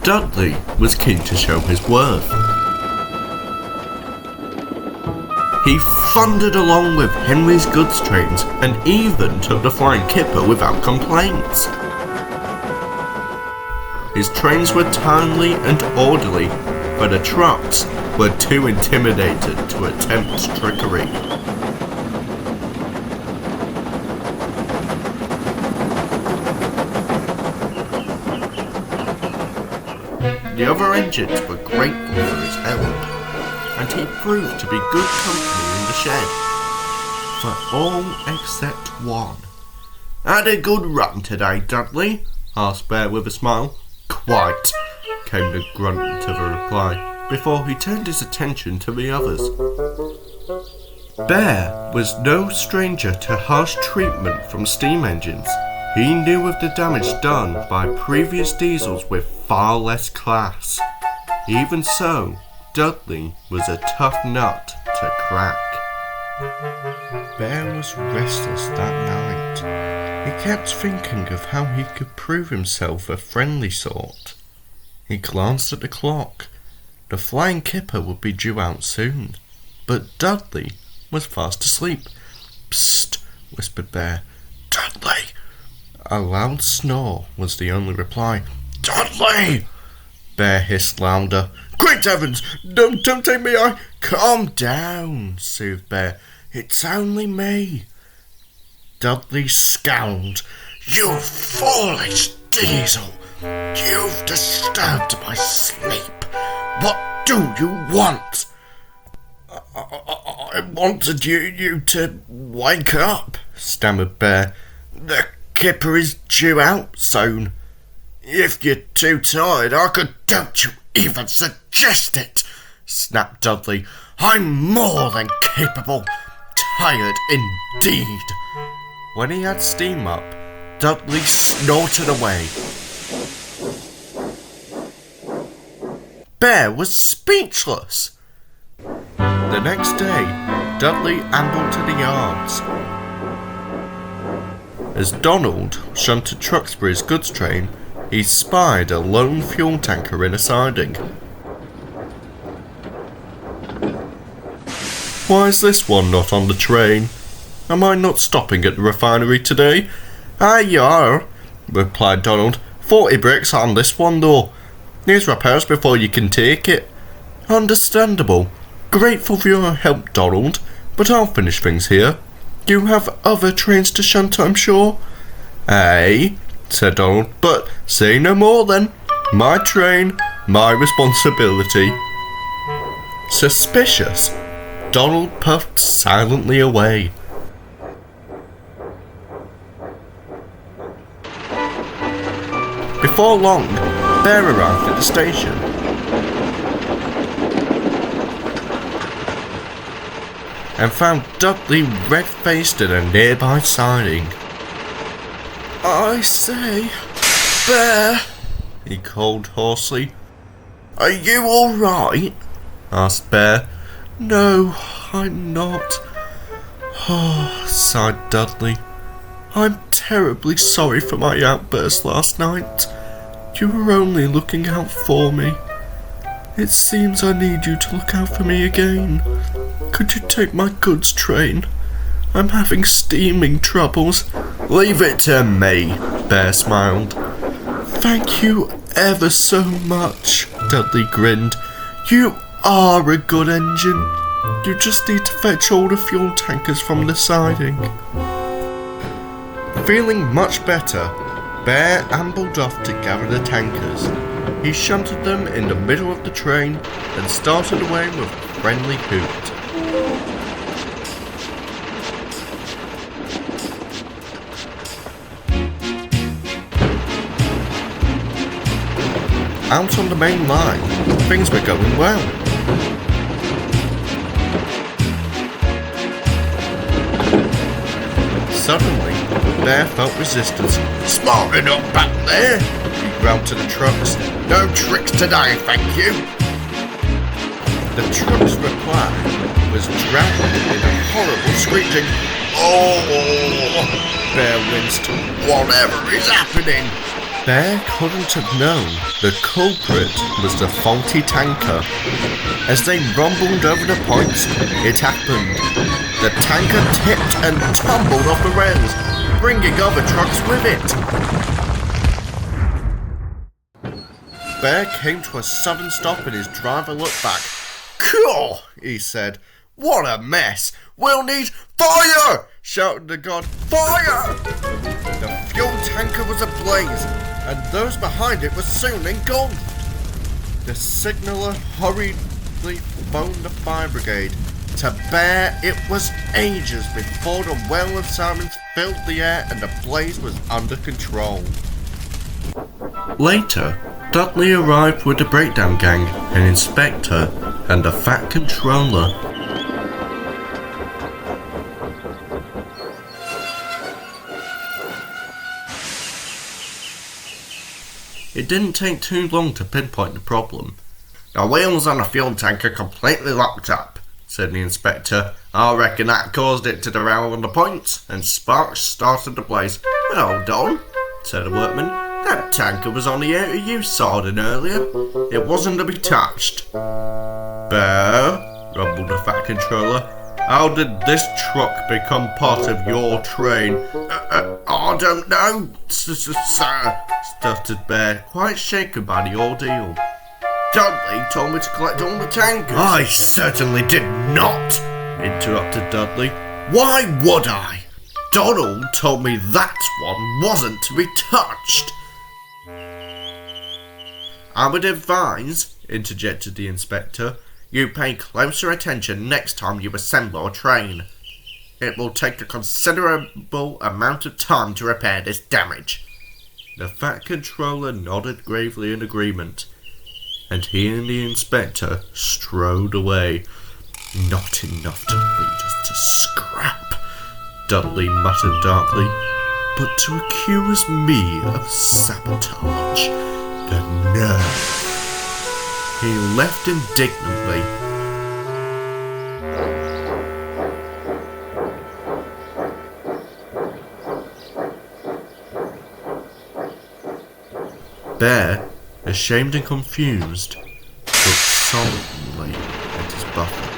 Dudley was keen to show his worth. He thundered along with Henry's goods trains and even took the flying kipper without complaints. His trains were timely and orderly, but the trucks were too intimidated to attempt trickery. The other engines were grateful for his help, and he proved to be good company in the shed. For all except one. "Had a good run today, Dudley?" asked Bear with a smile. "Quite," came the grunt of a reply, before he turned his attention to the others. Bear was no stranger to harsh treatment from steam engines. He knew of the damage done by previous diesels with far less class. Even so, Dudley was a tough nut to crack. Bear was restless that night. He kept thinking of how he could prove himself a friendly sort. He glanced at the clock. The flying kipper would be due out soon, but Dudley was fast asleep. "Psst," whispered Bear. "Dudley!" A loud snore was the only reply. "Dudley!" Bear hissed louder. "Great heavens! Don't take me, Calm down," soothed Bear. "It's only me." Dudley scowled. "You foolish diesel! You've disturbed my sleep. What do you want?" I wanted you to wake up," stammered Bear. "The kipper is due out soon. If you're too tired, don't you even suggest it," snapped Dudley. "I'm more than capable. Tired indeed." When he had steam up, Dudley snorted away. Bear was speechless. The next day, Dudley ambled to the yards. As Donald shunted trucks for his goods train, he spied a lone fuel tanker in a siding. "Why is this one not on the train? Am I not stopping at the refinery today?" "Aye, you are," replied Donald. 40 bricks on this one though. Needs repairs before you can take it." "Understandable. Grateful for your help, Donald, but I'll finish things here. You have other trains to shunt, I'm sure?" "Aye," said Donald, "but say no more then. My train, my responsibility." Suspicious, Donald puffed silently away. Before long, Bear arrived at the station. And found Dudley red-faced in a nearby siding. "I say, Bear," he called hoarsely. "Are you alright?" asked Bear. "No, I'm not." "Oh," sighed Dudley. "I'm terribly sorry for my outburst last night. You were only looking out for me. It seems I need you to look out for me again. Could you take my goods train? I'm having steaming troubles." "Leave it to me," Bear smiled. "Thank you ever so much," Dudley grinned. "You are a good engine. You just need to fetch all the fuel tankers from the siding." Feeling much better, Bear ambled off to gather the tankers. He shunted them in the middle of the train and started away with a friendly hoot. Out on the main line, things were going well. Suddenly, Bear felt resistance. "Smarten up back there," he growled to the trucks. "No tricks today, thank you." The truck's reply was drowned in a horrible screeching. "Oh!" Bear winced. "Whatever is happening?" Bear couldn't have known the culprit was the faulty tanker. As they rumbled over the points, it happened. The tanker tipped and tumbled off the rails, bringing other trucks with it. Bear came to a sudden stop and his driver looked back. "Cool," he said. "What a mess! We'll need fire!" shouted the god. "Fire!" The fuel tanker was ablaze, and those behind it were soon engulfed. The signaller hurriedly phoned the fire brigade. To Bear, it was ages before the wail of sirens filled the air and the blaze was under control. Later, Dudley arrived with the breakdown gang, an inspector, and a fat controller. It didn't take too long to pinpoint the problem. "The wheels on the fuel tank are completely locked up," said the inspector. "I reckon that caused it to derail on the points, and sparks started to blaze." "Hold on," said the workman. "That tanker was on the out of use siding earlier. It wasn't to be touched." "Bear," rumbled the fat controller, "how did this truck become part of your train?" I don't know, sir," stuttered Bear, quite shaken by the ordeal. "Dudley told me to collect all the tankers." "I certainly did not," interrupted Dudley. "Why would I? Donald told me that one wasn't to be touched." "I would advise," interjected the inspector, "you pay closer attention next time you assemble a train. It will take a considerable amount of time to repair this damage." The fat controller nodded gravely in agreement, and he and the inspector strode away. "Not enough to lead us to scrap," Dudley muttered darkly, "but to accuse me of sabotage. The nerve." He left indignantly. Bear, ashamed and confused, looked solemnly at his buffer.